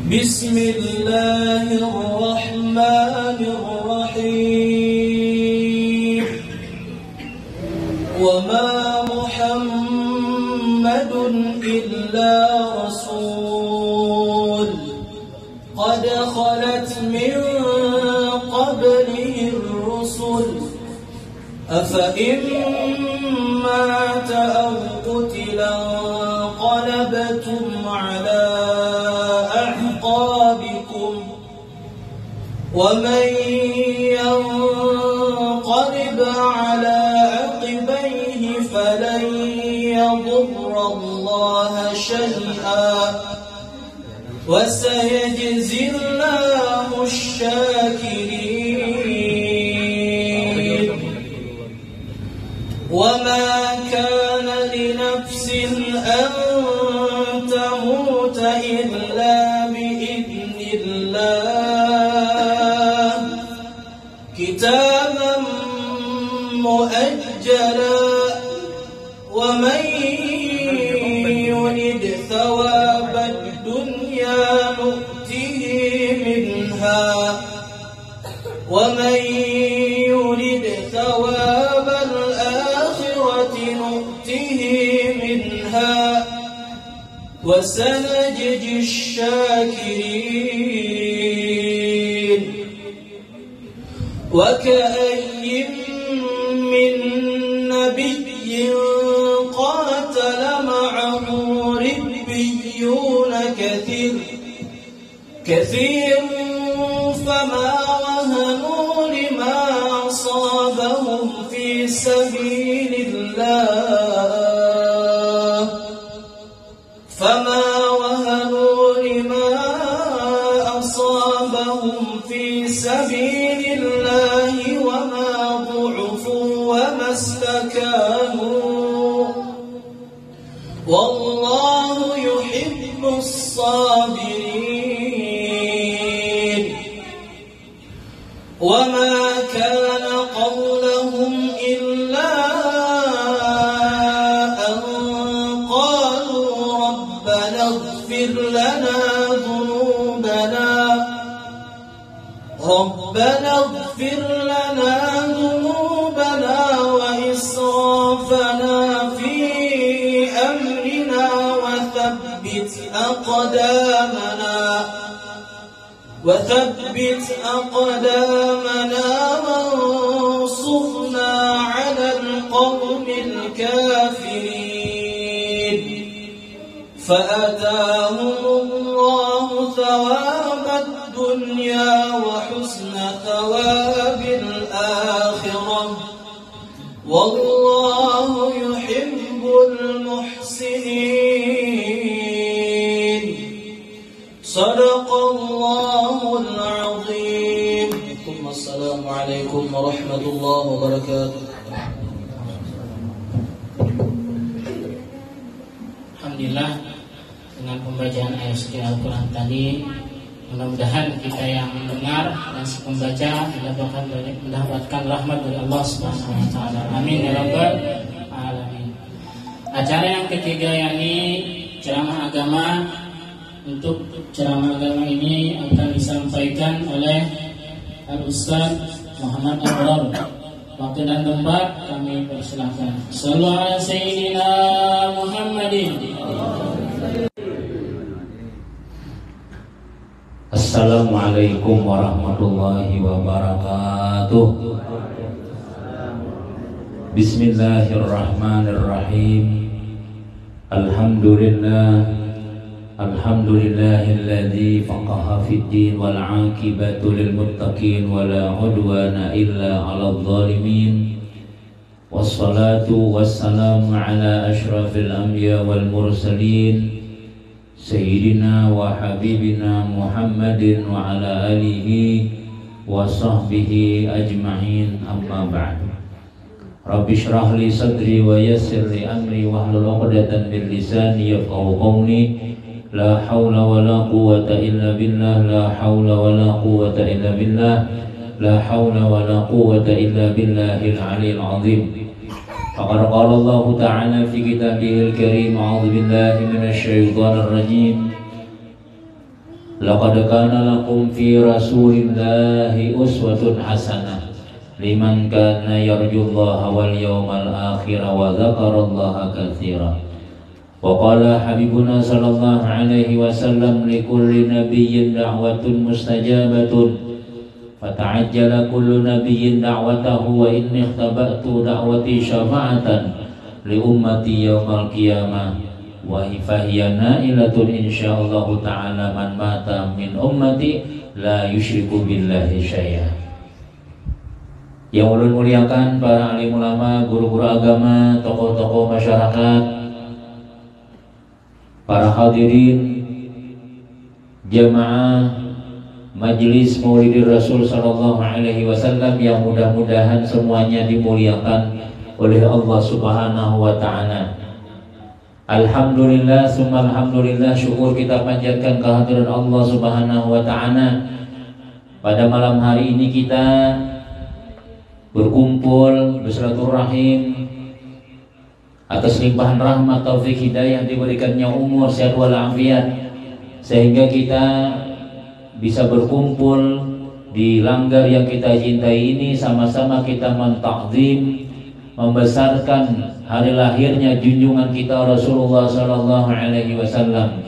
بسم الله الرحمن الرحيم وما محمد إلا رسول قد خلت من قبله الرسل أفإن مات أو قتلا انقلبتم على أعقابكم ومن ينقلب على عقبيه فلن يضر الله شيئا وسيجزي الله الشاكرين وما كان لنفس أن تموت إلا بإذن الله كتابا مؤجلا ومن يرد ثواب الدنيا نؤته منها ومن يرد ثواب الآخرة نؤته منها وسنجزي الشاكرين وكأي من نبي قاتل معه ربيون كثير فما وهنوا لما أصابهم في سبيل الله وما ضعفوا وما استكانوا والله يحب الصابرين وما كان قولهم إلا أن قالوا ربنا اغفر لنا ذنوبنا وإسرافنا في أمرنا وثبت أقدامنا وانصرنا على القوم الكافرين فآتاهم الله ثواب الدنيا وحسن ثواب الآخرة والله يحب المحسنين صدق الله العظيم ثم السلام عليكم ورحمة الله وبركاته. Alhamdulillah, dengan pembacaan ayat suci Al-Quran tadi, mudah-mudahan kita yang mendengar dan membaca mendapatkan rahmat dari Allah Subhanahu wa taala. Amin ya rabbal alamin. Acara yang ketiga yakni ceramah agama. Untuk ceramah agama ini akan disampaikan oleh Al-Ustaz Muhammad Abrar. Waktu dan tempat kami persilahkan. Sallu ala Sayyidina Muhammadin. Assalamualaikum warahmatullahi wabarakatuh. Bismillahirrahmanirrahim. Alhamdulillahilladzi faqaha fid din wal 'aqibatu lil muttaqin wala 'udwana illa 'alal zalimin. Wassalatu wassalamu ala asyrafil anbiya wal mursalin Sayyidina wa habibina Muhammadin wa ala alihi wa sahbihi ajma'in, amma ba'd. Rabbi shrah li sadri wa yassir li amri wahlul 'uqdatam min lisani yafqahu qawli. La hawla wa la quwwata illa billah, la hawla wa la quwwata illa billah, la hawla wa la quwwata illa billahil 'aliyyil 'azim. Faqad qala Allah ta'ala fi kitabihil karim, a'udzu billahi minasy syaithanir rajim. Laqad kana lakum fi Rasulillahi uswatun hasanah liman kana yarjullaha wal yawmal akhir wa dzakarallaha katsiran. Wa qala habibuna sallallahu alaihi wasallam likulli nabiyyin da'watun mustajabatun fata'ajjala kullu nabiyyin da'watahu wa inni ikhtaba'tu da'wati syafa'atan li ummati yaumal qiyamah wa hiya na'ilatun insyaallah ta'ala man mata min ummati la yusyriku billahi syai'a. Yang ulun muliakan para alim ulama, guru-guru agama, tokoh-tokoh masyarakat, para hadirin jamaah Majelis Maulidir Rasul sallallahu alaihi wasallam yang mudah-mudahan semuanya dimuliakan oleh Allah Subhanahu wa taala. Alhamdulillah, summa alhamdulillah, syukur kita panjatkan kehadiran Allah Subhanahu wa ta'ala. Pada malam hari ini kita berkumpul bersilaturahim atas limpahan rahmat taufik hidayah diberikannya umur sehat walafiat, sehingga kita bisa berkumpul di langgar yang kita cintai ini, sama-sama kita mentakzim, membesarkan hari lahirnya junjungan kita Rasulullah sallallahu alaihi wasallam.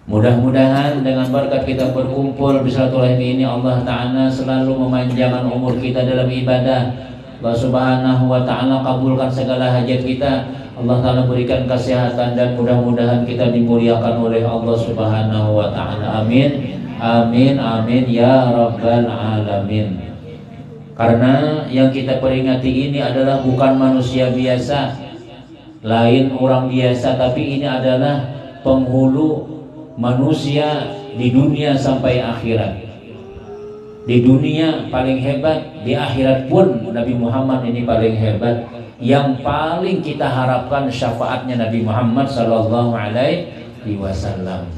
Mudah-mudahan dengan berkat kita berkumpul bersilaturahim ini, Allah Ta'ala selalu memanjangkan umur kita dalam ibadah. Allah Subhanahu wa Ta'ala kabulkan segala hajat kita. Allah Ta'ala berikan kesehatan dan mudah-mudahan kita dimuliakan oleh Allah Subhanahu wa Ta'ala. Amin. Amin. Amin ya rabbal alamin. Karena yang kita peringati ini adalah bukan manusia biasa, lain orang biasa, tapi ini adalah penghulu manusia di dunia sampai akhirat. Di dunia paling hebat, di akhirat pun Nabi Muhammad ini paling hebat. Yang paling kita harapkan syafaatnya Nabi Muhammad sallallahu alaihi wasallam.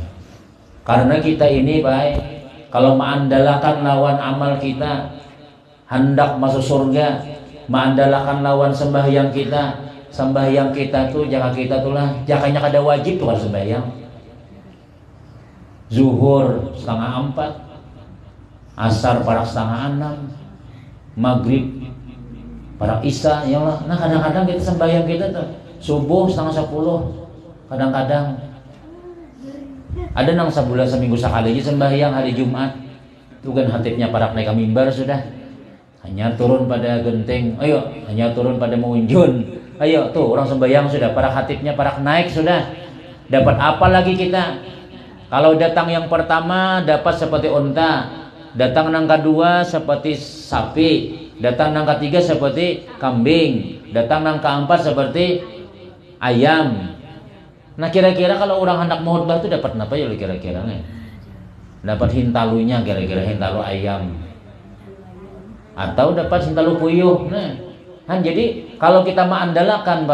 Karena kita ini baik, kalau mengandalkan lawan amal kita hendak masuk surga, mengandalkan lawan sembahyang kita tuh jaka kita tuh lah jakanya kada wajib tuh kan sembahyang. Zuhur 5:30, asar parak 5:30, maghrib parak isya, ya Allah. Nah kadang-kadang kita sembahyang kita tuh subuh 9:30, kadang-kadang ada nang sebulan seminggu sekali aja sembahyang hari Jumat. Itu kan hatibnya parak naik mimbar sudah. Hanya turun pada genteng, ayo, hanya turun pada mengunjun, ayo tuh orang sembahyang sudah, para khatibnya para naik sudah. Dapat apa lagi kita? Kalau datang yang pertama dapat seperti unta, datang yang kedua seperti sapi, datang yang ketiga seperti kambing, datang yang keempat seperti ayam. Nah kira-kira kalau orang hendak khotbah itu dapat apa ya kira-kira nih? Dapat hintalunya, kira-kira hintalu ayam. Atau dapat hintalu puyuh. Nah, kan jadi kalau kita mengandalkan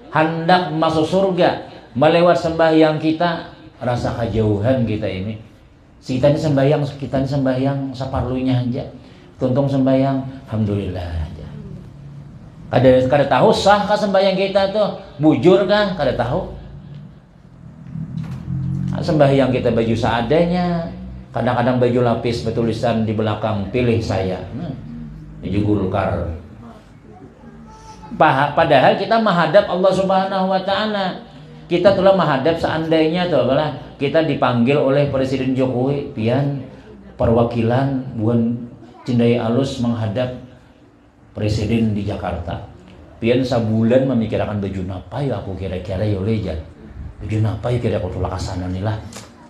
hendak masuk surga melewat sembahyang kita, rasa kejauhan kita ini. Kita ini sembahyang saparlunya aja. Tuntung sembahyang, alhamdulillah aja. Kada tahu sah kah sembahyang kita tuh, bujur kah? Kada tahu. Sembahyang kita baju seadanya, kadang-kadang baju lapis bertulisan di belakang pilih saya. Baju Golkar. Padahal kita menghadap Allah Subhanahu wa Ta'ala. Kita telah menghadap seandainya tuh apalah kita dipanggil oleh Presiden Jokowi, pian perwakilan buan cindai alus menghadap Presiden di Jakarta. Pian sebulan memikirkan baju napa ya aku kira-kira ya lejan. Baju napa ya kira aku tulak kasana nih lah.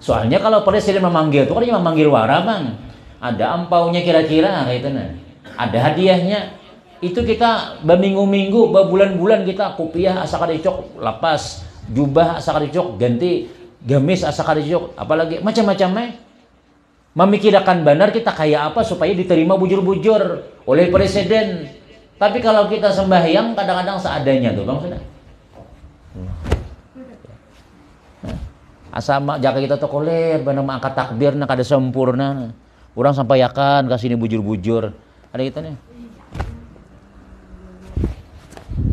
Soalnya kalau Presiden memanggil itu kan dia memanggil wara bang. Ada ampaunya kira-kira kayak itu nah. Ada hadiahnya. Itu kita berminggu-minggu, berbulan-bulan kita kopiah asa kadicok lapas, jubah asa kadicok ganti, gamis asa kadicok, apalagi macam-macamnya. Memikirkan benar kita kayak apa supaya diterima bujur-bujur oleh Presiden. Tapi kalau kita sembahyang kadang-kadang seadanya tuh bang sudah. Asama jaka kita tuh koler, benar angkat takbir nak ada sempurna. Orang sampaikan kasih ini bujur-bujur. Ada gitu nih.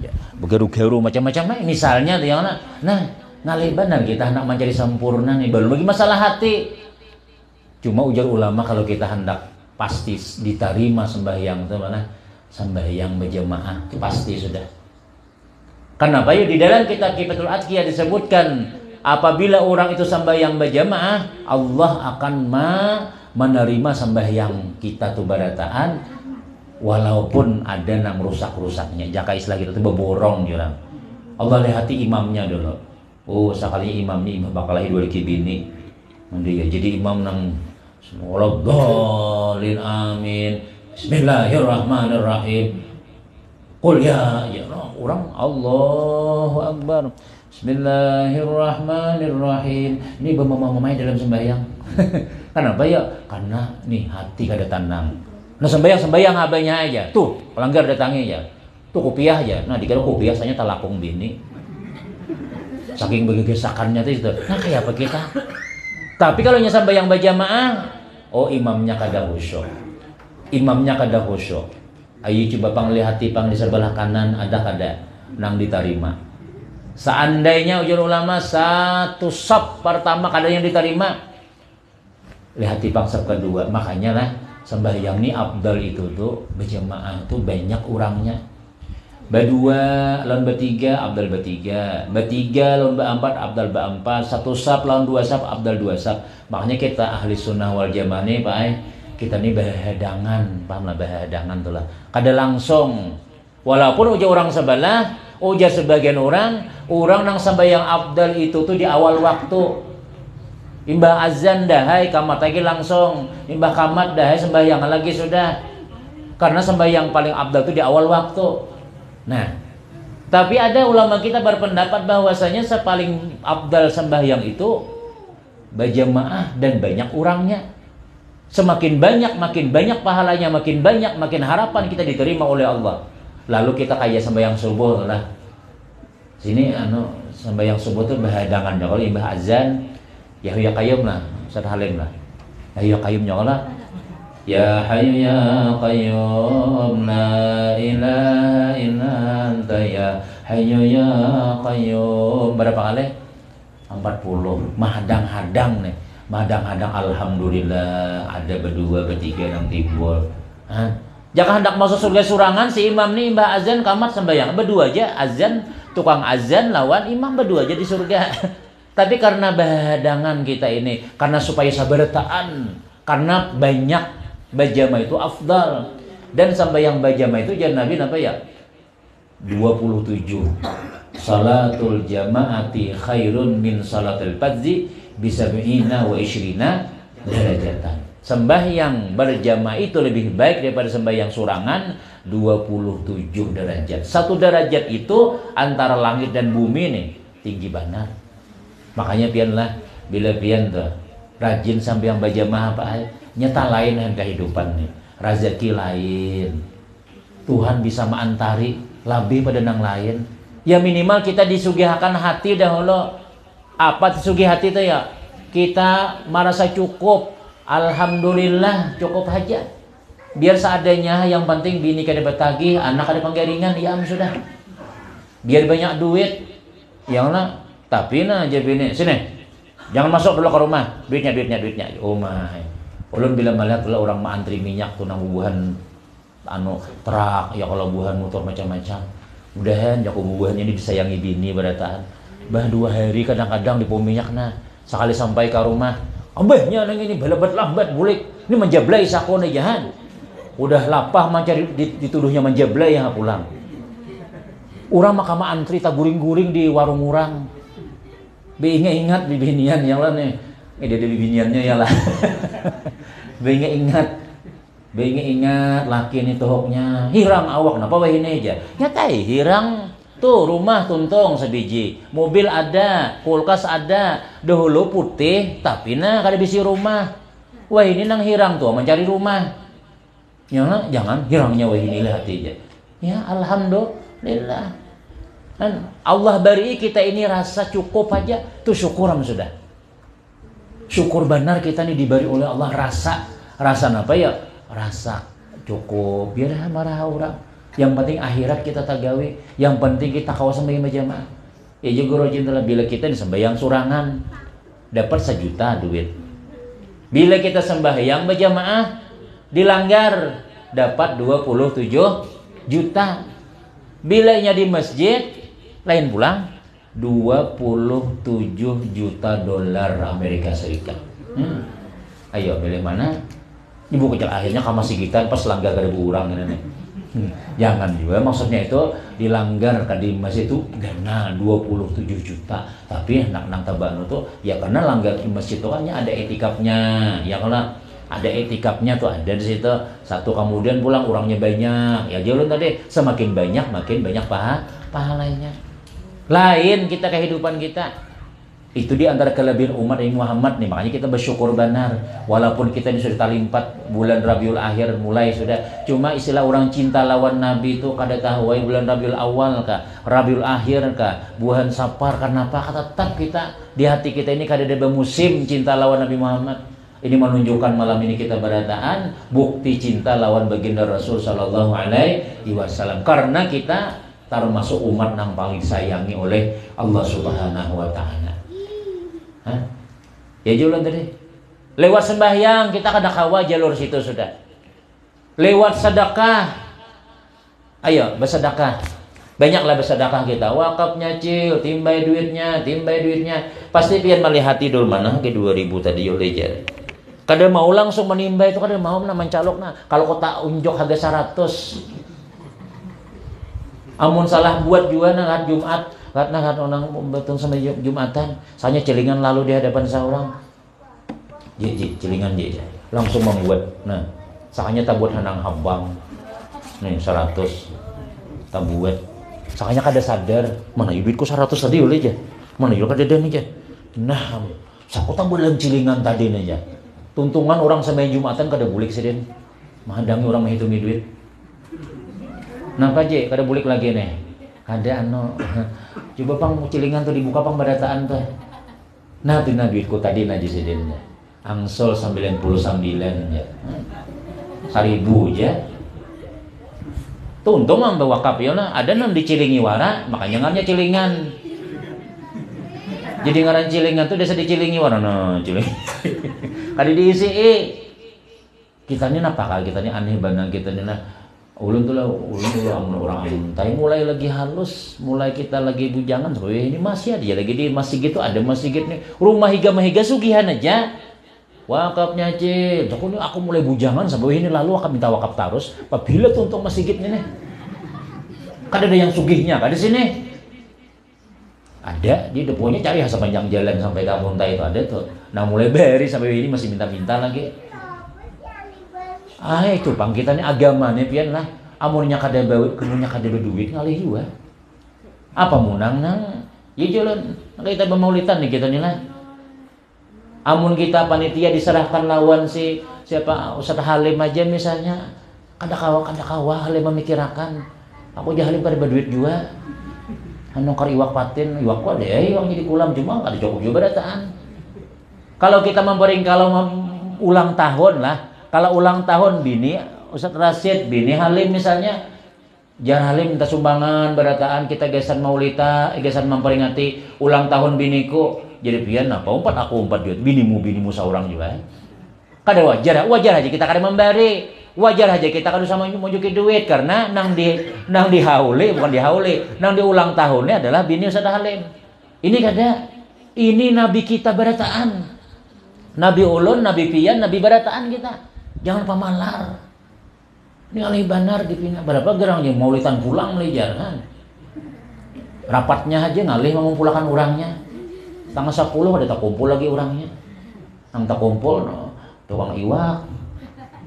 Ya, begaru-garu macam-macam. Misalnya tuh yang nah ngalebanan kita hendak mencari sempurna nih, belum lagi masalah hati. Cuma ujar ulama kalau kita hendak pasti diterima sembahyang itu mana? Sembahyang berjamaah itu pasti sudah. Kenapa? Ya di dalam kitab Kifatul Atqiyah disebutkan apabila orang itu sembahyang berjamaah, Allah akan menerima sembahyang kita tuh barataan walaupun ada yang rusak-rusaknya. Jaka istilah kita tuh beborong orang. Allah lihati imamnya dulu. Oh, sekali imamnya imam bakal lahir dua bini. Mandi ya jadi imam nang Walladhdallin amin. Bismillahirrahmanirrahim. Qul ya orang Allahu Akbar. Bismillahirrahmanirrahim. Ini mamai dalam sembahyang. Kenapa ya? Karena nih hati kada tenang. Nah sembahyang abainya aja. Tuh, pelanggar datangnya aja. Tuh kopiah aja. Nah dikira kopiah saya talakung bini. Saking begegesakannya itu. Nah kayak apa kita? Tapi kalau sembahyang berjamaah, oh imamnya kada khusyuk. Imamnya kada khusyuk. Ayo coba panglihati pang di sebelah kanan ada kada nang diterima. Seandainya ujar ulama satu sab pertama kada yang diterima, lihati pang sab kedua. Makanya lah sembahyang ni afdal itu tuh berjamaah tuh banyak orangnya. Berdua lawan bertiga abdal bertiga, bertiga lawan berempat abdal berempat, satu sab lawan dua sab abdal dua sab. Makanya kita ahli sunnah wal jamaah nih Pak kita nih berhadangan, paham lah berhadangan tuh lah. Kada langsung, walaupun ujar orang sebelah, ujar sebagian orang nang sembahyang abdal itu tuh di awal waktu. Imbah azan dahai kamat lagi langsung, imbah kamat dahai sembahyang lagi sudah. Karena sembahyang paling abdal itu di awal waktu. Nah, tapi ada ulama kita berpendapat bahwasanya sepaling abdal sembahyang itu berjamaah dan banyak orangnya. Semakin banyak pahalanya, makin banyak, makin harapan kita diterima oleh Allah. Lalu kita kayak sembahyang subuh lah. Sini sembahyang subuh tuh berhadangan. Kalau imbah azan, ya qayyum lah, Ustaz Halim lah. Ya qayyum nyolah. Ya Hayyu ya Qayyum la ilaha illa anta ya Hayyu ya Qayyum. Berapa kali? 40. Mahadang-hadang nih. Mahadang-hadang alhamdulillah ada berdua bertiga yang timbul. Jangan hendak masuk surga surangan si imam nih mbah azan kamat sembahyang berdua aja azan tukang azan lawan imam berdua aja di surga. Tapi karena bahadangan kita ini, karena supaya sabartaan, karena banyak bajama itu afdal. Dan sembahyang bajama itu jangan Nabi apa ya? 27. Salatul jamaati khairun min salatil fardzi bisab'ina wa ishrina derajatan. Sembahyang berjamaah itu lebih baik daripada sembahyang surangan 27 derajat. Satu derajat itu antara langit dan bumi nih, tinggi banget. Makanya pianlah bila pian tuh rajin sembahyang berjamaah apa nyata lain dengan kehidupan nih. Rezeki lain. Tuhan bisa mengantari lebih pada nang lain. Ya minimal kita disugihakan hati dahulu. Apa disugi hati itu ya? Kita merasa cukup. Alhamdulillah cukup aja. Biar seadanya, yang penting bini kada bertagih, anak ada penggaringan, ya sudah. Biar banyak duit. Yang lah, tapi nah aja bini, sini. Jangan masuk dulu ke rumah. Duitnya. Oh my. Ulun bila melihat orang antri minyak tuh nang bubuhan truk, ya kalau bubuhan motor macam-macam. Mudahan jago bubuhan ini disayangi bini berataan. Bah 2 hari kadang-kadang di pom minyak nah. Sekali sampai ke rumah, abahnya nang ini balabat lambat bulik. Ini menjablai sakone jahan. Udah lapah mencari dituduhnya menjablai yang pulang. Urang makama antri tak guring-guring di warung urang. Ingat bibinian yang lah nih. Dia bibiniannya ya lah. Ingat laki ini tohoknya hirang awak napa wah ini aja. Nyatai hirang tuh rumah tuntung sebiji, mobil ada, kulkas ada, dahulu putih tapi nah kada bisi rumah. Wah ini nang hirang tuh mencari rumah. Jangan hirangnya wah ini lah hati aja. Ya alhamdulillah. Dan Allah beri kita ini rasa cukup aja tuh syukuran sudah. Syukur benar kita ini diberi oleh Allah rasa apa ya? Rasa cukup. Biar marah orang. Yang penting akhirat kita tagawi. Yang penting kita kawasan bagi berjamaah. Ya juga rojin telah bila kita sembahyang surangan dapat 1 juta duit. Bila kita sembahyang berjamaah dilanggar dapat 27 juta. Bilanya di masjid lain pulang 27 juta dolar Amerika Serikat. Ayo milih mana? Ibu kecil akhirnya kamu segitan pas langgar ke kurang ini. Jangan juga maksudnya itu dilanggar di masjid itu karena 27 juta. Tapi nang tabanu tuh ya karena langgar di masjid itu kan ada etikapnya. Ya kalau ada etikapnya tuh ada di situ. Satu kemudian pulang orangnya banyak. Ya jalan tadi semakin banyak makin banyak pahalanya. Lain kita kehidupan kita. Itu di antara kelebihan umat Nabi Muhammad nih, makanya kita bersyukur benar. Walaupun kita ini sudah tali 4 bulan Rabiul Akhir mulai sudah. Cuma istilah orang cinta lawan Nabi itu kada tahu bulan Rabiul Awal kah, Rabiul Akhir kah, bulan Safar, kenapa tetap kita di hati kita ini kada ada musim cinta lawan Nabi Muhammad. Ini menunjukkan malam ini kita berataan bukti cinta lawan baginda Rasul sallallahu alaihi wasallam. Karena kita termasuk umat yang paling sayangi oleh Allah Subhanahu wa taala. Ya jualan tadi. Lewat sembahyang kita kada kawa jalur situ sudah. Lewat sedekah. Ayo bersedekah. Banyaklah bersedekah kita. Wakafnya cil, timbai duitnya. Pasti pian melihat dulu mana ke 2000 tadi yo lejar. Kada mau langsung menimbai itu kada mau mencalok nah. Kalau kota unjuk harga 100. Amun salah buat juga nah Jumat. Karena orang betul sama Jumatan, saya celingan lalu di hadapan seorang, celingan dia langsung membuat, nah, sakanya tabuat hanang habang, nih 100, tabuat, sakanya kada sadar, mana duitku 100 tadi oleh aja, mana juga kada dan aja, nah, saku tabuat dalam celingan tadi aja, tuntungan orang sama Jumatan kada bulik sedin, menghadangi orang menghitung duit, napa aja kada bulik lagi nih. Ada coba pang cilingan tuh dibuka pang badataan tuh. Nah tuh duitku tadi naji sedenya. Angsol 99 ya. 1000 aja. Tuh untung mah wakaf ya nah ada nang dicilingi wara makanya ngarnya cilingan. Jadi ngaran cilingan tuh desa dicilingi wara nah ciling. Kali diisi kita ini apa kali kita ini aneh banget kita ini nah ulun tuh orang antai mulai lagi halus, mulai kita lagi bujangan, ini masih ada lagi di masjid gitu, ada masjid nih, rumah higa sugihan aja, wakafnya cil, aku mulai bujangan sampai ini lalu akan minta wakaf terus, apabila tuh untuk masjid nih, kan ada yang sugihnya, kan di sini, ada di deponya cari sepanjang jalan sampai Kamunta itu ada tuh, nah mulai beri sampai ini masih minta lagi. Itu pang kita ini agama nih pian lah. Amunnya kada bawa, kemunya kada berduit ngalih juga. Apa munang nang? Ya jalan kita bermaulitan nih kita nih lah. Amun kita panitia diserahkan lawan siapa Ustaz Halim aja misalnya, kada kawa Halim memikirakan. Aku jah Halim kada berduit juga. Anu kar iwak patin, iwak ku ada iwak jadi kulam cuma kada cukup juga berataan. Kalau kita membering kalau ulang tahun lah. Kalau ulang tahun bini Ustaz Rasid, bini Halim misalnya, jangan Halim minta sumbangan berataan kita gesan maulita, gesan memperingati ulang tahun biniku. Jadi pian apa aku umpat duit binimu seorang juga. Kada wajar aja kita kada memberi. Wajar aja kita kada sama mojoki duit karena nang dihauli bukan dihauli, nang di ulang tahunnya adalah bini Ustaz Halim. Ini kada. Ini nabi kita berataan. Nabi ulun, nabi pian, nabi berataan kita. Jangan pamalar. Ini alih banar dipindah. Berapa gerang yang maulitan pulang lejar kan? Rapatnya aja ngalih mau pulangkan orangnya. Tanggal 10 ada tak kumpul lagi orangnya. Nang tak kumpul tukang iwak,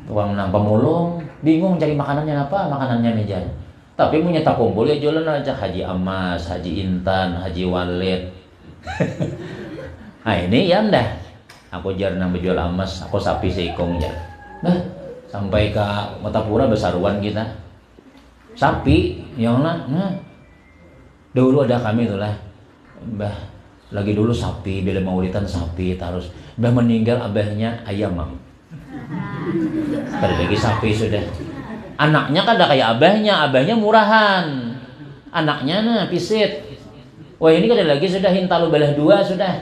tukang nang pemulung, bingung cari makanannya apa? Makanannya mejar. Tapi punya tak kumpul ya jualan aja Haji Amas, Haji Intan, Haji Walid. Nah ini ya ndah. Aku jar nang berjual amas, aku sapi seikong jar. Nah, sampai ke Matapura besaruan kita. Sapi, yang lah. Nah, dulu ada kami itulah. Mbah, lagi dulu sapi, bila maulitan sapi terus. Mbah meninggal abahnya ayam. Kada lagi sapi sudah. Anaknya kan ada kayak abahnya murahan. Anaknya nah pisit. Wah ini kan ada lagi sudah hintalu belah dua sudah.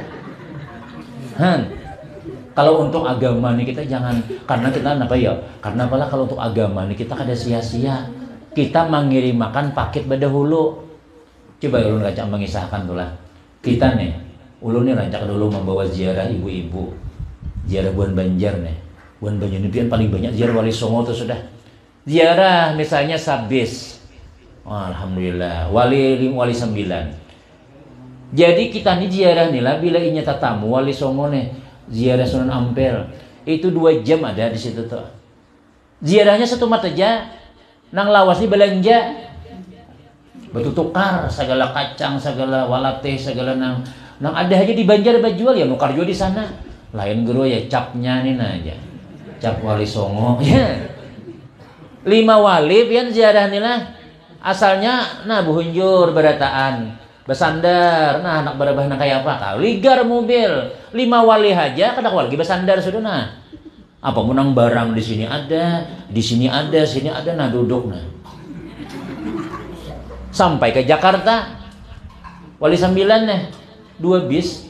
Kalau untuk agama nih kita jangan, karena kita apa ya? Karena apalah kalau untuk agama nih kita kada sia-sia. Kita mengirim makan paket badahulu. Coba ulun rancak mengisahkan tuh lah. Kita nih, ulun nih rancak dulu membawa ziarah ibu-ibu, ziarah Buan Banjar nih. Buan Banjar ini paling banyak ziarah Wali Songo tuh sudah. Ziarah misalnya Sabis, alhamdulillah, Wali 9. Jadi kita nih ziarah nih lah bila inya tatamu Wali Songo nih, ziarah Sunan Ampel itu 2 jam ada di situ tuh. Ziarahnya satu mat aja. Nang lawas ni belanja batu tukar segala kacang, segala walate, segala nang ada aja di Banjar bajual ya nukar juga di sana. Lain guru ya capnya nih aja. Cap Wali Songo. Ya. 5 wali pian ziarah nih lah. Asalnya nah buhunjur berataan. Besandar, nah anak barabah nak kayak apa? Ligar mobil. 5 wali aja kada lagi besandar sudah nah. Apa menang barang di sini ada, di sini ada, sini ada, nah duduk nah. Sampai ke Jakarta, Wali 9 nih, 2 bis,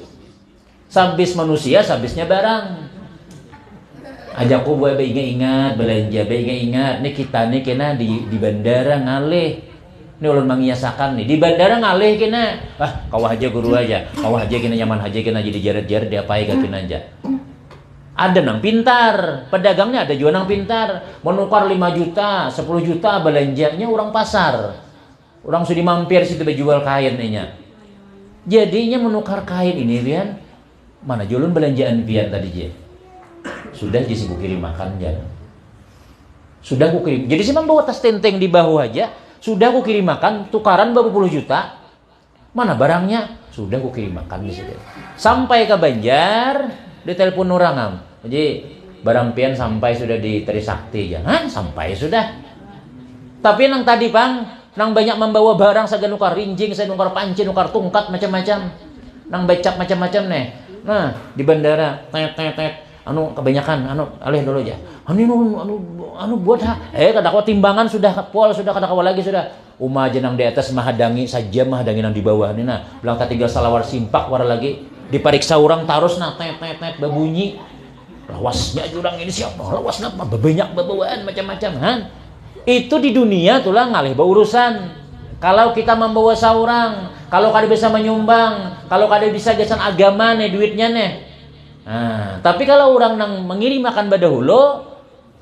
sabis manusia, sabisnya barang. Ajakku buat ingat belanja, ingat. Nih kita nih kena di bandara ngalih. Ini ulun mengiasakan nih di bandara ngalih kena. Kau aja guru aja, kau aja kena nyaman aja kena jadi jaret-jaret diapai kena aja. Ada nang pintar, pedagangnya ada juga nang pintar, menukar 5 juta, 10 juta belanjanya orang pasar. Orang sudah mampir situ berjual kain nya. Jadinya menukar kain ini pian, mana julun belanjaan pian tadi je. Sudah jadi ku kirim makan ya. Sudah ku kirim. Jadi sih bawa tas tenteng di bahu aja, sudah ku kirim makan, tukaran berapa puluh juta. Mana barangnya? Sudah ku kirim makan di situ. Sampai ke Banjar, ditelepon orang jadi barang pian sampai sudah di Trisakti ya. Sampai sudah. Tapi nang tadi Bang, nang banyak membawa barang segala nukar rinjing, saya nukar panci, nukar tungkat macam-macam. Nang becak macam-macam nih. Nah, di bandara tet kebanyakan alih dulu aja. Buat kadakwa timbangan sudah pol sudah kadakwa lagi sudah. Aja nang di atas mahadangi saja mahadangi nang di bawah nih nah. Bilang tinggal salawar simpak war lagi. Dipariksa orang tarus nah tet berbunyi. Lawasnya jurang ini siapa? Lawas napa? Banyak bawaan macam-macam. Itu di dunia tulah ngalih urusan. Kalau kita membawa seorang, kalau kada bisa menyumbang, kalau kada bisa gesan agama nih duitnya nih. Tapi kalau orang nang mengirim makan badahulu,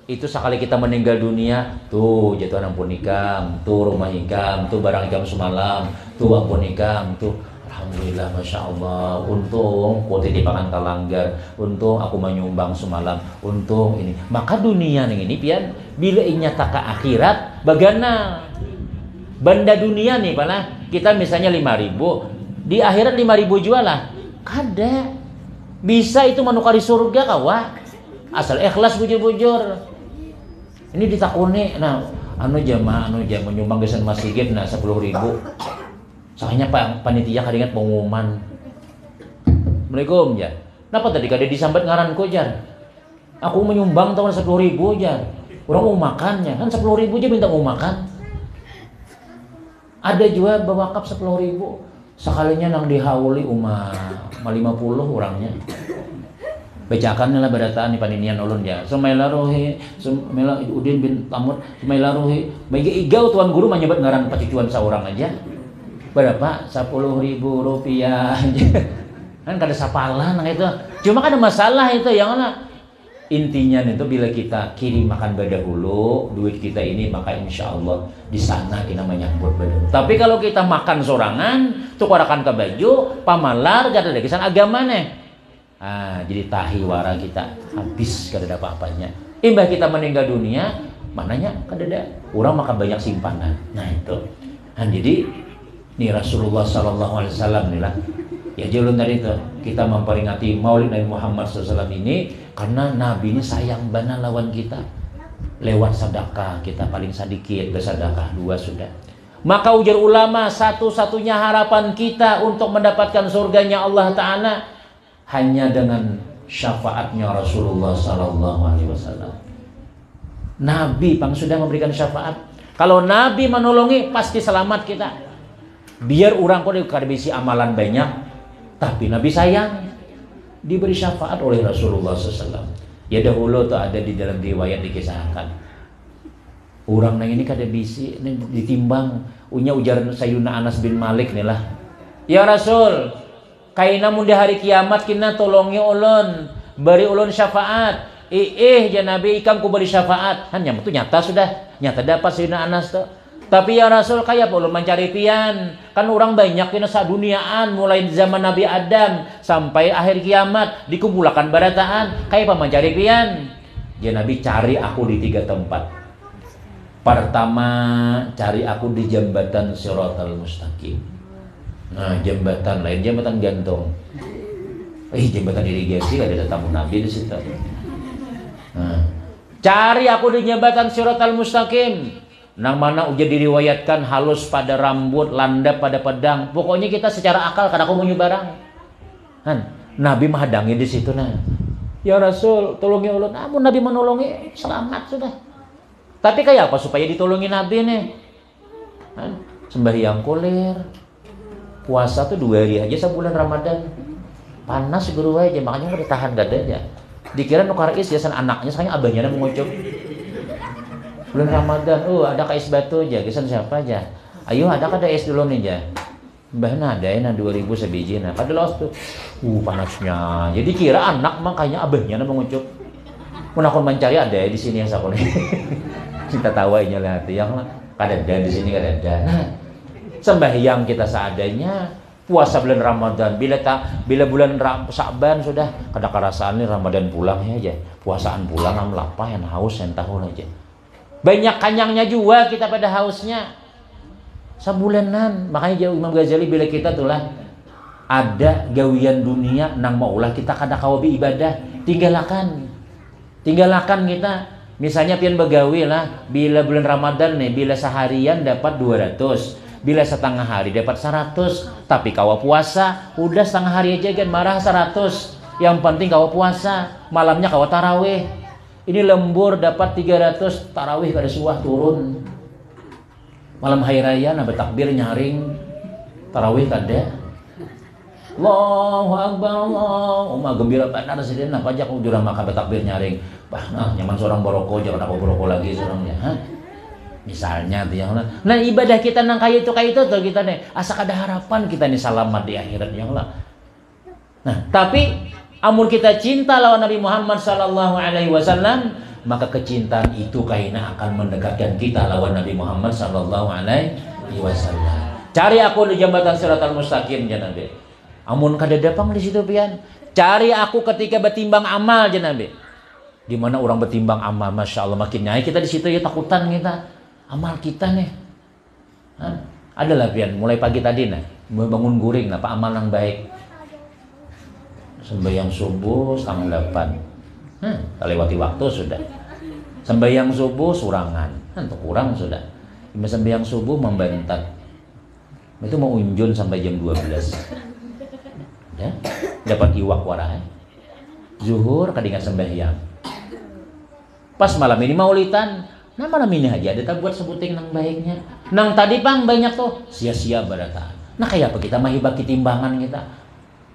itu sekali kita meninggal dunia, tuh jatuh ampun ikam, tuh rumah ikam, tuh barang ikam semalam, tuh ampun ikam, tuh alhamdulillah, masya Allah, untung ku titipakan kalanggar, untung aku menyumbang semalam, untung ini. Maka dunia ini pian bila inyata ke akhirat, bagaimana? Benda dunia nih pala kita misalnya 5.000, di akhirat 5.000 jual lah, kada bisa itu menukari surga kawa, asal ikhlas bujur-bujur. Ini ditakuni, nah jamaah menyumbang gesan masjid nah 10.000. Soalnya panitia kadingat pengumuman. Assalamualaikum ya. Kenapa tadi kada disambat ngaranku jar? Aku menyumbang tahun 10.000 jar. Orang mau makannya kan 10.000 aja minta mau makan. Ada juga bewakaf 10.000. Sekalinya nang dihauli 50 orangnya. Bacakan lah berataan di paninian ulun ya. Sumaila rohi, Sumaila Udin bin Tamur, Sumaila rohi. Bagi igau tuan guru menyebut ngaran pacucuan seorang aja. Berapa? 10.000 rupiah kan kada sapalan itu. Cuma kan ada masalah itu yang mana intinya itu bila kita kirim makan badahulu duit kita ini maka insya Allah di sana kita menyambut badahulu. Tapi kalau kita makan sorangan tukarakan ke baju pamalar kada ada kesan agama nih. Jadi tahi wara kita habis kada ada apa-apanya. Imbah kita meninggal dunia mananya kada ada orang makan banyak simpanan. Nah itu. Jadi ini Rasulullah SAW nih lah. Ya julun tadi itu kita memperingati Maulid Nabi Muhammad SAW ini karena Nabi ini sayang banget lawan kita. Lewat sedekah kita paling sedikit bersedekah 2 sudah. Maka ujar ulama satu-satunya harapan kita untuk mendapatkan surganya Allah Ta'ala hanya dengan syafaatnya Rasulullah SAW. Nabi sudah memberikan syafaat. Kalau Nabi menolongi pasti selamat kita. Biar orang kok kada bisi amalan banyak, tapi Nabi sayang. Diberi syafaat oleh Rasulullah SAW. Ya dahulu tuh ada di dalam riwayat dikisahkan. Orang nang ini kada bisi ditimbang. Unya ujar Sayyidina Anas bin Malik nih lah. Ya Rasul, kaina mun di hari kiamat kina tolongi ulun, beri ulun syafaat. Ya Nabi ikam ku beri syafaat. Hanya itu nyata sudah, nyata dapat Sayyidina Anas tuh. Tapi ya Rasul kayak ulun mencari pian. Kan orang banyak kena saduniaan mulai zaman Nabi Adam sampai akhir kiamat dikumpulkan barataan. Kayak apa mencari pian? Ya Nabi cari aku di 3 tempat. Pertama cari aku di jembatan Shiratal Mustaqim. Nah jembatan lain jembatan gantung. Jembatan irigasi ada tamu Nabi di situ. Nah, cari aku di jembatan Shiratal Mustaqim. Nang mana udah diriwayatkan halus pada rambut, landap pada pedang. Pokoknya kita secara akal kada aku mau barang. Nabi menghadangi di situ nah. Ya Rasul, tolongi ulun. Namun Nabi menolongi, selamat sudah. Tapi kayak apa supaya ditolongi Nabi nih? Sembahyang kulir. Puasa tuh 2 hari aja sebulan Ramadan. Panas guru aja, makanya udah tahan dadanya. Dikira nukar is jasan anaknya, sekarang abahnya mengucap. Bulan Ramadan, ada kais batu aja, kesan siapa aja. Ayo ada kada es dulu nih aja. Mbah ada ya 2000 sebiji nah. Kada los tuh. Panasnya. Jadi kira anak makanya abahnya mengucap. Mun aku mencari ada di sini yang sakola. Kita tawainya lah yang kada ada di sini kada ada. Nah, sembahyang kita seadanya, puasa bulan Ramadan. Bila bulan Sa'ban sudah kada kerasaan nih Ramadan pulang ya aja. Puasaan pulang am lapar yang haus yang tahun aja. Banyak kanyangnya juga kita pada hausnya. Sabulanan. Makanya jauh Imam Ghazali bila kita tuh lah ada gawian dunia nang maulah kita kada kawabi ibadah. Tinggalkan kita. Misalnya pian begawi lah bila bulan Ramadan nih, bila seharian dapat 200, bila setengah hari dapat 100. Tapi kawa puasa udah setengah hari aja kan marah 100. Yang penting kawa puasa, malamnya kawa tarawih. Ini lembur dapat 300, tarawih kada suah turun. Malam hari raya nabe takbir nyaring, tarawih kada. Allahu Akbar, Allahumma gembira benar sedih apa aja kau jurang maka takbir nyaring. Nah nyaman seorang boroko jangan aku boroko lagi seorangnya. Misalnya tuh yang nah ibadah kita nang kayak itu tuh kita nih asa kada harapan kita nih selamat di akhirat yang lah. Nah tapi amun kita cinta lawan Nabi Muhammad sallallahu alaihi wasallam, maka kecintaan itu kaina akan mendekatkan kita lawan Nabi Muhammad sallallahu alaihi wasallam. Cari aku di jembatan Shiratal Mustaqim ya Nabi. Amun kada dapang di situ pian. Cari aku ketika bertimbang amal ya Nabi. Di mana orang bertimbang amal, masya Allah makin naik kita di situ ya takutan kita. Amal kita nih. Adalah pian mulai pagi tadi nah, bangun guring apa amal yang baik. Sembahyang subuh 7:30. Lewati waktu sudah. Sembahyang subuh surangan. Untuk kurang sudah. Sembahyang subuh membentak. Itu mau unjun sampai jam 12. Ya, dapat iwak warai. Zuhur kadingan sembahyang. Pas malam ini maulitan. Nah malam ini aja ada buat sebuting nang baiknya. Nang tadi pang banyak tuh sia-sia barataan. Nah kayak apa kita mahibaki timbangan kita.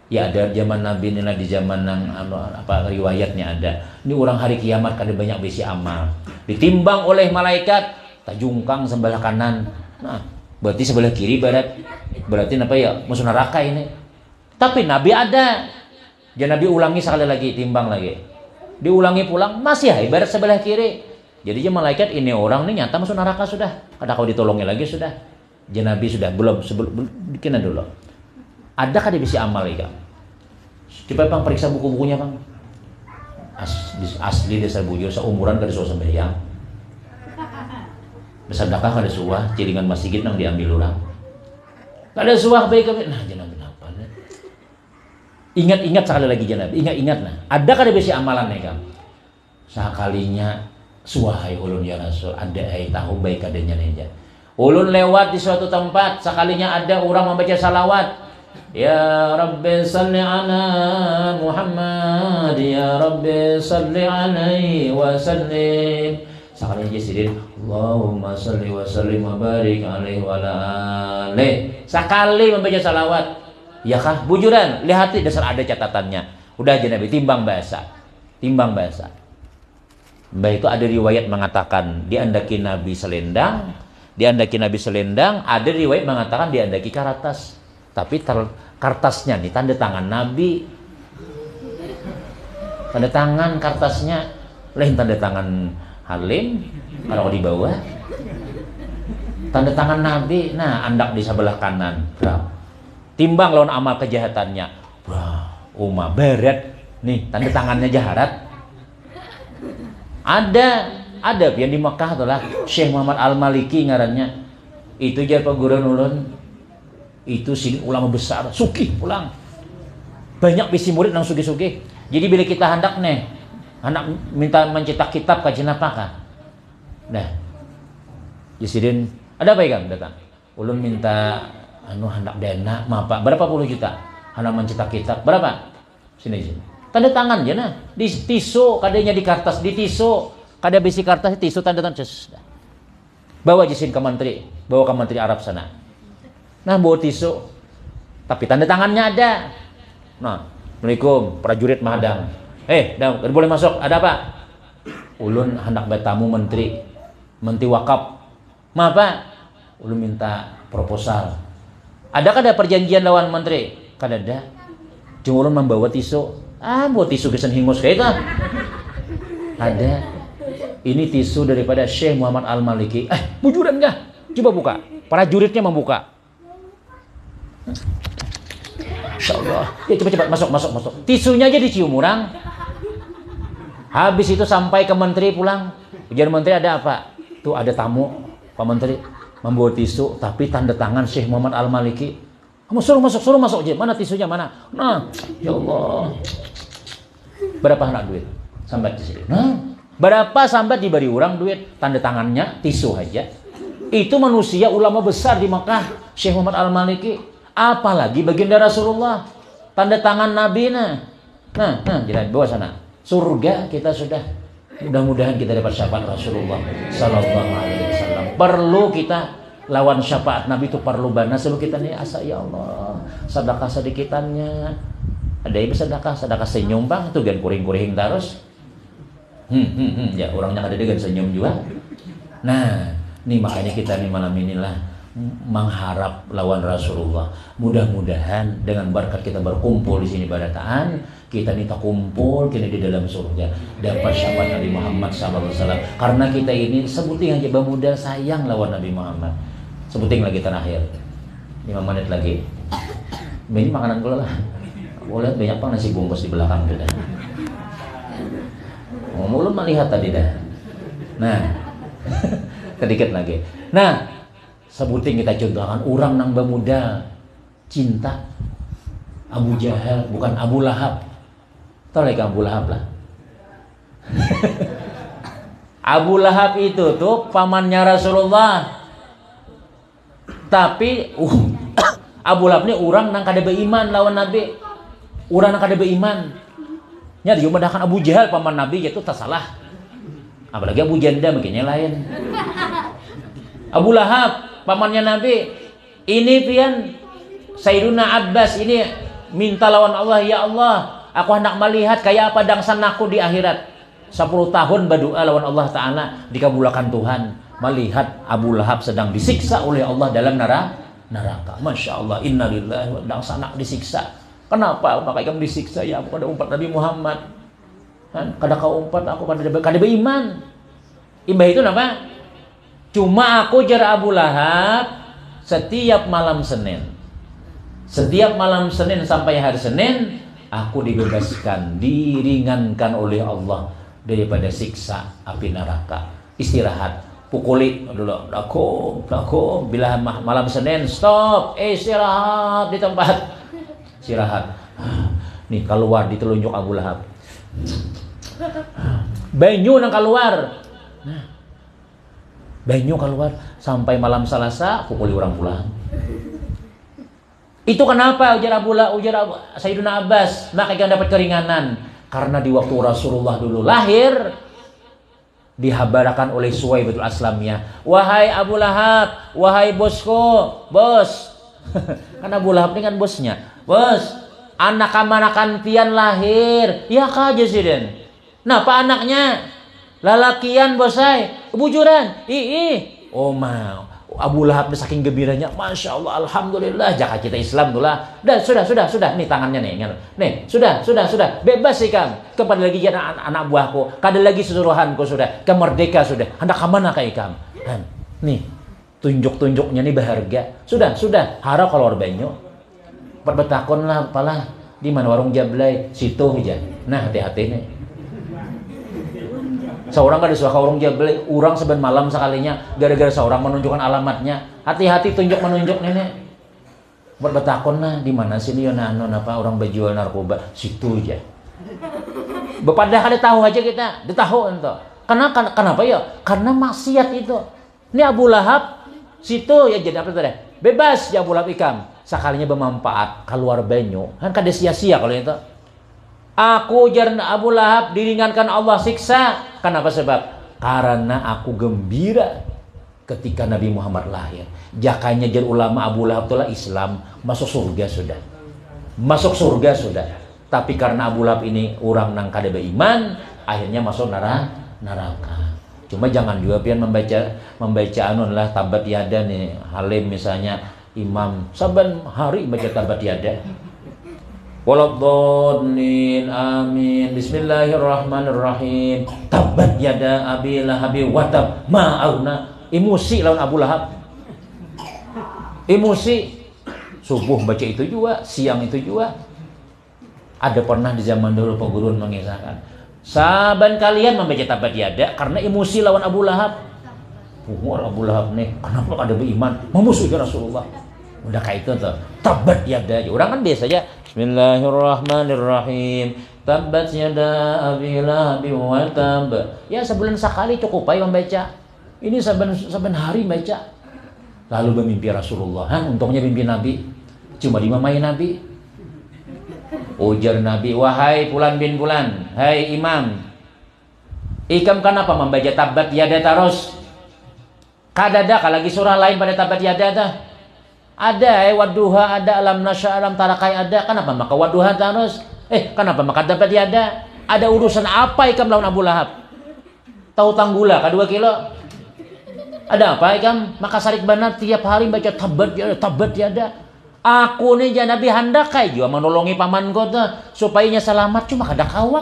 Ya ada zaman Nabi ini di zaman nang apa riwayatnya ada. Ini orang hari kiamat kada banyak besi amal. Ditimbang oleh malaikat, tajungkang sebelah kanan. Nah, berarti sebelah kiri berarti apa ya? Musuh neraka ini. Tapi Nabi ada. Jadi Nabi ulangi sekali lagi, timbang lagi. Diulangi pulang masih ibarat sebelah kiri. Jadi malaikat ini orang ini nyata masuk neraka sudah. Kada kau ditolongi lagi sudah. Jadi Nabi sudah belum bikin dulu. Ada kada bisa amal ya? Coba Bang periksa buku-bukunya Bang. Asli desa bujur seumuran kada suah sembahyang. Bersedekah kada suah, cilingan masjid nang diambil orang. Kada suah baik nah jangan kenapa. Ingat-ingat sekali lagi jangan. Ingat-ingat nah. Ada kada bisa amalan ya Kang? Sakalinya suahai ulun ya Rasul, ada ai tahu baik kadanya aja. Ulun lewat di suatu tempat, sekalinya ada orang membaca salawat. Ya Rabbi salli ala Muhammad, Ya Rabbi salli alaihi wa sallim. Sekali aja sidin, Allahumma sholli wa sallim wa barik alaihi wa ala alihi. Sekali membaca salawat. Ya kah? Bujuran, lihat dasar ada catatannya. Udah aja Nabi timbang bahasa. Timbang bahasa. Mbak itu ada riwayat mengatakan diandaki Nabi selendang, ada riwayat mengatakan diandaki karatas. Tapi kartasnya nih tanda tangan Nabi. Tanda tangan kartasnya lain tanda tangan Halim kalau di bawah. Tanda tangan Nabi. Nah, andak di sebelah kanan. Timbang lawan amal kejahatannya. Wah, Uma beret nih tanda tangannya jaharat. Ada yang di Mekah itulah Syekh Muhammad Al-Maliki ngarannya. Itu jar paguran ulun. Itu sini ulama besar, sugih pulang. Banyak bisi murid nang sugih-sugih. Jadi bila kita hendak minta mencetak kitab kajian apakah? Nah, Jisidin ada apa ya kan datang? Ulun minta hendak dana, apa? Berapa puluh juta? Hendak mencetak kitab berapa? Sini. Tanda tangan aja nah. Di tisu, kadanya di kertas, di tisu. Kada bisi kertas, tisu tanda tangan. Bawa jisin ke menteri, bawa ke menteri Arab sana. Nah, bawa tisu. Tapi tanda tangannya ada. Nah, Assalamualaikum, prajurit Mahadang. Dah, boleh masuk. Ada apa? Ulun hendak bertamu menteri wakaf. Ma apa? Ulun minta proposal. Adakah ada perjanjian lawan menteri? Kada ada. Cuma ulun membawa tisu. Bawa tisu kesan hingus kayak kan? Ada. Ini tisu daripada Syekh Muhammad Al-Maliki. Bujuran enggak? Coba buka. Prajuritnya membuka. Insyaallah. Ya cepat masuk. Tisunya aja dicium orang. Habis itu sampai ke menteri pulang. Ujian menteri ada apa? Tuh ada tamu Pak Menteri membawa tisu tapi tanda tangan Syekh Muhammad Al-Maliki. Kamu suruh masuk aja. Mana tisunya mana? Nah, ya Allah. Berapa anak duit? Sambat di sini. Nah, berapa sambat diberi orang duit? Tanda tangannya tisu aja. Itu manusia ulama besar di Makkah, Syekh Muhammad Al-Maliki. Apalagi baginda Rasulullah, tanda tangan Nabi nah jalan bawa sana. Surga kita sudah. Mudah-mudahan kita dapat syafaat Rasulullah sallallahu alaihi wasallam. Perlu kita lawan syafaat Nabi itu perlu banget. Sebelum kita nih asa ya Allah, sedekah sedikitannya. Ada yang sedekah senyum bang, itu gan kuring-kuring terus. Ya orangnya ada dengan senyum juga. Nah, nih makanya kita nih malam inilah mengharap lawan Rasulullah. Mudah-mudahan dengan berkat kita berkumpul di sini barataan, kita minta kumpul kita di dalam surga, dapat syafaat Nabi Muhammad SAW. Karena kita ini sebuting aja muda sayang lawan Nabi Muhammad. Sebuting lagi terakhir, 5 menit lagi. Ini makanan gula lah. Boleh banyak pak nasi bungkus di belakang kita. Mulut melihat tadi dah. Nah, sedikit lagi. Nah, sebuting kita contohkan orang nang muda cinta Abu Jahal bukan Abu Lahab. Tahu lagi Abu Lahab lah. Abu Lahab itu tuh pamannya Rasulullah. Tapi Abu Lahab ini orang nang kada beriman lawan Nabi. Orang nang kada beriman. Nya diumedahkan Abu Jahal paman Nabi itu tak salah. Apalagi Abu Janda makanya lain. Abu Lahab pamannya Nabi, ini pian Sayyiduna Abbas ini minta lawan Allah, ya Allah, aku hendak melihat kayak apa dangsan aku di akhirat. 10 tahun berdoa lawan Allah Ta'ala, dikabulkan Tuhan. Melihat Abu Lahab sedang disiksa oleh Allah dalam neraka. Masya Allah, innalillahi dangsan anak disiksa. Kenapa makanya kamu disiksa? Ya aku kada umpat Nabi Muhammad. Kada kau umpat aku kada beriman. Imbah itu apa? Cuma aku jar Abu Lahab setiap malam Senin sampai hari Senin aku dibebaskan, diringankan oleh Allah daripada siksa api neraka. Istirahat, pukuli dulu, dakum. Bila malam Senin stop, istirahat di tempat. Istirahat. Nih keluar ditelunjuk Abu Lahab. Banyu nang keluar. Banyu keluar sampai malam Selasa pukuli orang pulang. Itu kenapa ujar Sayyiduna Abbas makanya dapat keringanan karena di waktu Rasulullah dulu lahir dihabarakan oleh Suwaibatul Aslamiyah. Wahai Abu Lahab, wahai bosku, bos. Kan Abu Lahab ini kan bosnya. Bos, anak kamanakan pian lahir. Ya kaja sih den. Napa anaknya? Lalakian bosai, bujuran. Oh mau. Abu Lahab saking gembiranya, Masya Allah, Alhamdulillah, jaka kita Islam tulah. Dah, sudah, nih tangannya nih, nih, sudah, bebas sih kam. Kepada lagi anak buahku, kada lagi suruhanku sudah, kemerdeka sudah. Hendak kemana kau ikam? Nih, tunjuk-tunjuknya nih berharga. Sudah, harap kalau banyu. Perbetakon lah, apalah, di mana warung Jablay, situ aja. Nah, hati-hati nih. Seorang kada suka warung Jablay, orang seben malam sekalinya gara-gara seorang menunjukkan alamatnya. Hati-hati tunjuk menunjuk nenek. Buat betakon nah di mana sih nih apa orang berjual narkoba situ aja. Bepadah kada tahu aja kita, ditahu ento. Kenapa ya? Karena maksiat itu. Ini Abu Lahab situ ya jadi apa tadi? Bebas ya Abu Lahab ikam. Sekalinya bermanfaat keluar banyu, kan kada sia-sia kalau itu. Aku jarna Abu Lahab diringankan Allah siksa. Kenapa sebab? Karena aku gembira ketika Nabi Muhammad lahir. Jakanya jar ulama Abu Lahab itulah Islam masuk surga sudah. Tapi karena Abu Lahab ini orang nang kada beriman, akhirnya masuk neraka. Cuma jangan juga pian membaca anun lah tabat yada nih Halim misalnya imam saban hari baca tabat yada. Waladhdallin amin. Bismillahirrahmanirrahim. Tabbat yada abi lahabi watab ma aghna. Emosi lawan Abu Lahab. Emosi. Subuh baca itu juga, siang itu juga. Ada pernah di zaman dulu pegurun mengisahkan, saban kalian membaca tabbat yada karena emosi lawan Abu Lahab. Abu Lahab nih, kenapa ada beriman memusuhi Rasulullah? Udah kayak itu tuh. Tabbat yada. Orang kan biasa aja Bismillahirrahmanirrahim. Tabbat yada abi lahab wa tab. Ya sebulan sekali cukup aja membaca. Ini saban hari baca. Lalu bermimpi Rasulullah. Untungnya mimpi Nabi. Cuma dimamai Nabi. Ujar Nabi, wahai Fulan bin Fulan, hai imam, ikam kenapa membaca tabbat yada terus? Kadada lagi surah lain pada tabbat yada dah. Ada wadduha, ada alam nasya, alam tarakai ada. Kenapa maka wadduha terus? Kenapa maka tabbat yada? Ada urusan apa ikam lawan Abu Lahab? Tahu tanggula ka 2 kilo? Ada apa ikam? Maka sarik banat tiap hari baca tabbat yada. Aku nih jangan Nabi handakai juga menolongi pamanku tuh supaya selamat, cuma kada kawa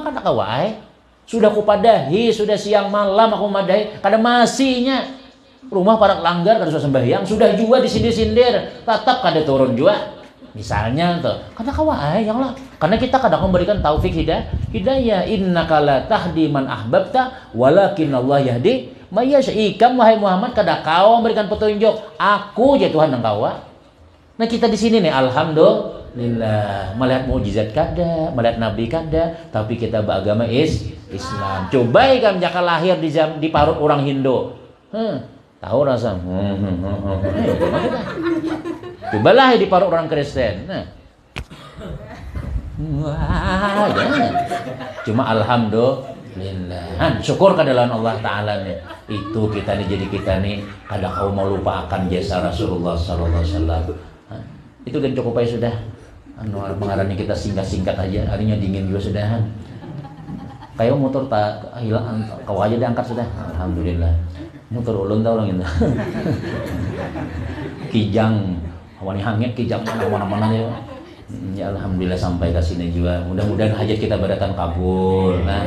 sudah kupadahi, sudah siang malam aku madahi, kada masihnya. Rumah para pelanggar kada susah sembahyang, sudah juga disindir-sindir, tetap kada turun juga. Misalnya tuh, kada kawa yang lah. Karena kita kadang memberikan taufik hidayah. Innaka la tahdi man ahbabta walakin Allah yahdi may yasha. Ikam wahai Muhammad kada kawa memberikan petunjuk, aku ya Tuhan yang kawa. Nah kita di sini nih alhamdulillah melihat mukjizat kada, melihat nabi kada, tapi kita beragama Islam. Coba ikam jaka lahir di parut orang Hindu. Tahu rasa? Cobalah di parut orang Kristen. Cuma alhamdulillah. Syukur kedalam Allah Ta'ala nih. Itu kita nih, jadi kita nih kada kau mau lupakan jasa Rasulullah Sallallahu Alaihi Wasallam. Itu kan cukup aja sudah. Pengarangnya kita singkat-singkat aja. Harinya dingin juga sudah. Kayak motor tak hilang, kau aja diangkat sudah. Alhamdulillah. Motor ulun tau orang itu. Kijang, awalnya hangit kijang mana-mana ya. Ya alhamdulillah sampai ke sini juga. Mudah-mudahan hajat kita berdatang kabul. Nah,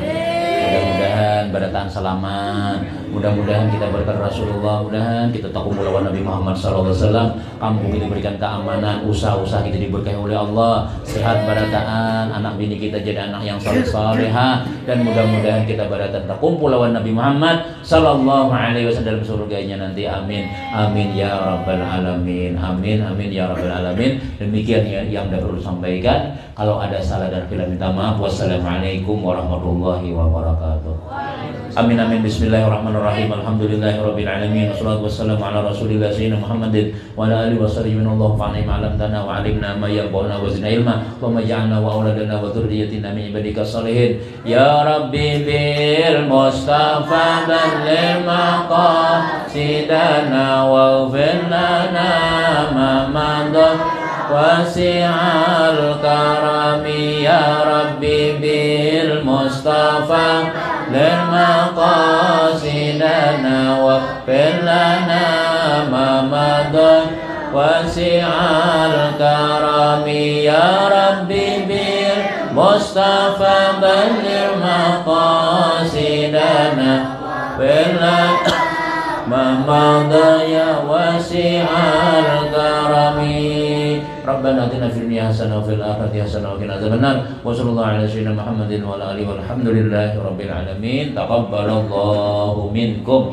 mudah-mudahan berdatang selamat. Mudah-mudahan kita berkat Rasulullah. Mudah-mudahan kita tahu melawan Nabi Muhammad SAW. Kampung ini diberikan keamanan, usaha-usaha kita diberkahi oleh Allah. Sehat barataan, anak bini kita jadi anak yang saleh-salehah. Dan mudah-mudahan kita berdatang terkumpul lawan Nabi Muhammad Sallallahu Alaihi Wasallam dalam surganya nanti. Amin, amin ya rabbal alamin. Amin, amin ya rabbal alamin. Demikian ya yang dapat sampaikan. Kalau ada salah dan khilaf minta maaf. Wassalamualaikum warahmatullahi wabarakatuh. Amin amin. Bismillahirrahmanirrahim. Alhamdulillahirabbil alamin. Wassalatu wassalamu ala Rasulillah sayyidina Muhammadin wa ala alihi wasahbihi min Allah fa'ani ma'alamtana wa 'alimna ma yanfa'una wa zidna ilma wa maj'alna wa auladana wa dzurriyyatina min ibadika shalihin. Ya Rabbi bil Mustafa balligh maqasidana waghfir lana ma madha wasi'al karami. Ya Rabbi bil Mustafa lil maqasidana waghfir lana ma madha wasi'al karami. Ya Rabbi bil Mustafa balligh maqasidana waghfir lana ma madha ya wasi'al karami. Rabbana atina fid dunya hasanah wa fil akhirati hasanah wa qina adzabannar. Wa sallallahu ala sayyidina Muhammadin wa ala alihi walhamdulillahi rabbil alamin. Taqabbalallahu minkum.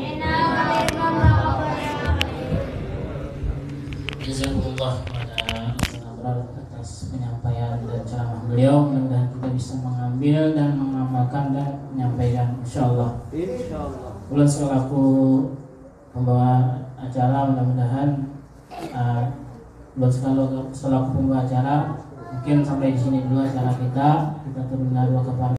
Jazakumullah kepada Ustaz Abrar atas penyampaian dan ceramah beliau. Mudah-mudahan kita bisa mengambil dan mengamalkan dan menyampaikan insyaallah. Ulun selaku pembawa acara mudah-mudahan selaku pembawa acara mungkin sampai di sini dulu acara kita terima dua kepada